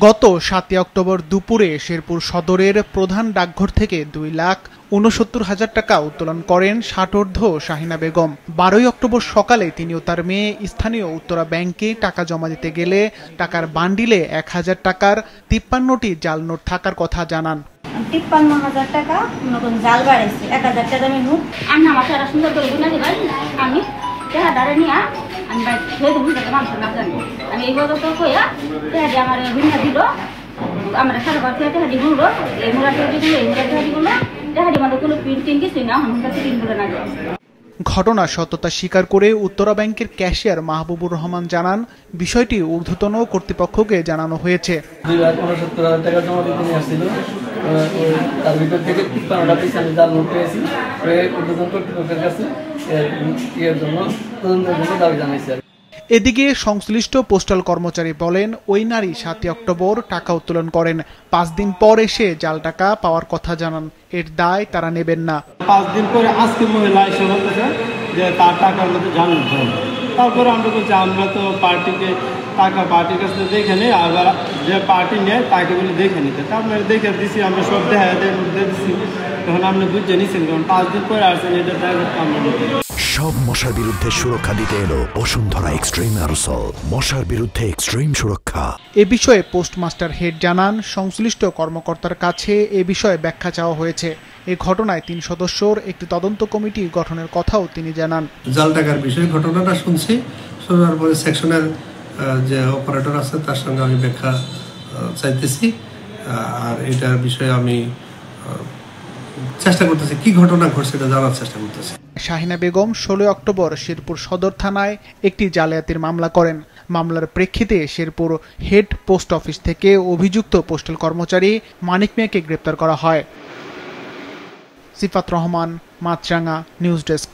গত ৭ অক্টোবর দুপুরে শেরপুর সদরের প্রধান ডাকঘর থেকে ২,৬৯,০০০ টাকা উত্তোলন করেন ষাটোর্ধ্ব শাহিনা বেগম। ১২ অক্টোবর সকালে তিনি ও তার মেয়ে স্থানীয় উত্তরা ব্যাংকে টাকা জমা দিতে গেলে টাকার বান্ডিলে ১,০০০ টাকার ৫৩টি জাল নোট থাকার কথা জানান। ৫৩,০০০ টাকা নতুন জাল বাড়াইছে, ১,০০০ টাকা আমি নোট আমি আমার সারা সুন্দর করে গুনা দিবেন। আমি টাকাটা নিয়ে আমি মানুষ না জানি আমি এই কথা তো কইয়া টাকা আমার গুনা দিল, আমরা সারা বার টাকা দিগুলো এই মুরাটা দিগুলো এই মুরাটা দিগুলো টাকা আমাদের কোনো প্রিন্টিং কিছু না, আমার কাছে প্রিন্টগুলো না যায়। ঘটনার সত্যতা স্বীকার করে উত্তরা ব্যাংকের ক্যাশিয়ার মাহবুবুর রহমান জানান, বিষয়টি ঊর্ধ্বতন কর্তৃপক্ষকে জানানো হয়েছে। ২,৬৯,০০০ টাকা জমা দিতে নিয়ে আসছিল, তার ভিতর থেকে ৫৩টা পিস আমি জাল নোট পেয়েছি, ঊর্ধ্বতন কর্তৃপক্ষের কাছে এর জন্য তদন্তের জন্য দাবি জানাইছি। এদিকে সংশ্লিষ্ট পোস্টাল কর্মচারী বলেন, ওই নারী ৭ অক্টোবর টাকা উত্তোলন করেন। ৫ দিন পর এসে জাল টাকা পাওয়ার কথা জানান। এর দায় তারা নেবেন না। ৫ দিন পরে আজকে মহিলা এসে বলতেছে যে তার টাকার মধ্যে জাল নোট দেন। তারপরে আমরা বলছি আমরা তো পার্টিকে টাকা পার্টির কাছে দেখে নিই, আবার যে পার্টি নেয় তাকে বলে দেখে নিতে। আপনার দেখে দিছি, আমরা সব দেখা দিয়ে দিচ্ছি, তখন আপনি বুঝে নিচ্ছেন কারণ 5 দিন পরে আসছেন, এটা দেখা করতে আমরা সব মশার বিরুদ্ধে সুরক্ষা দিতে এলো বসুন্ধরা এক্সট্রিম অ্যারোসল, মশার বিরুদ্ধে এক্সট্রিম সুরক্ষা। এ বিষয়ে পোস্টমাস্টার হেড জানান, সংশ্লিষ্ট কর্মকর্তার কাছে এ বিষয়ে ব্যাখ্যা চাওয়া হয়েছে। এই ঘটনায় ৩ সদস্যর একটি তদন্ত কমিটি গঠনের কথাও তিনি জানান। জাল টাকার বিষয়ে ঘটনাটা শুনছি, শোনার পরে সেকশনের যে অপারেটর আছে তার সঙ্গে আমি ব্যাখ্যা চাইতেছি, আর এটার বিষয়ে আমি চেষ্টা করতেছি কি ঘটনা ঘটছে এটা জানার চেষ্টা করতেছি। শাহিনা বেগম ১৬ অক্টোবর শেরপুর সদর থানায় একটি জালিয়াতির মামলা করেন। মামলার প্রেক্ষিতে শেরপুর হেড পোস্ট অফিস থেকে অভিযুক্ত পোস্টাল কর্মচারী মানিক মিয়াকে গ্রেপ্তার করা হয়। সিফাত রহমান, মাছরাঙা নিউজ ডেস্ক।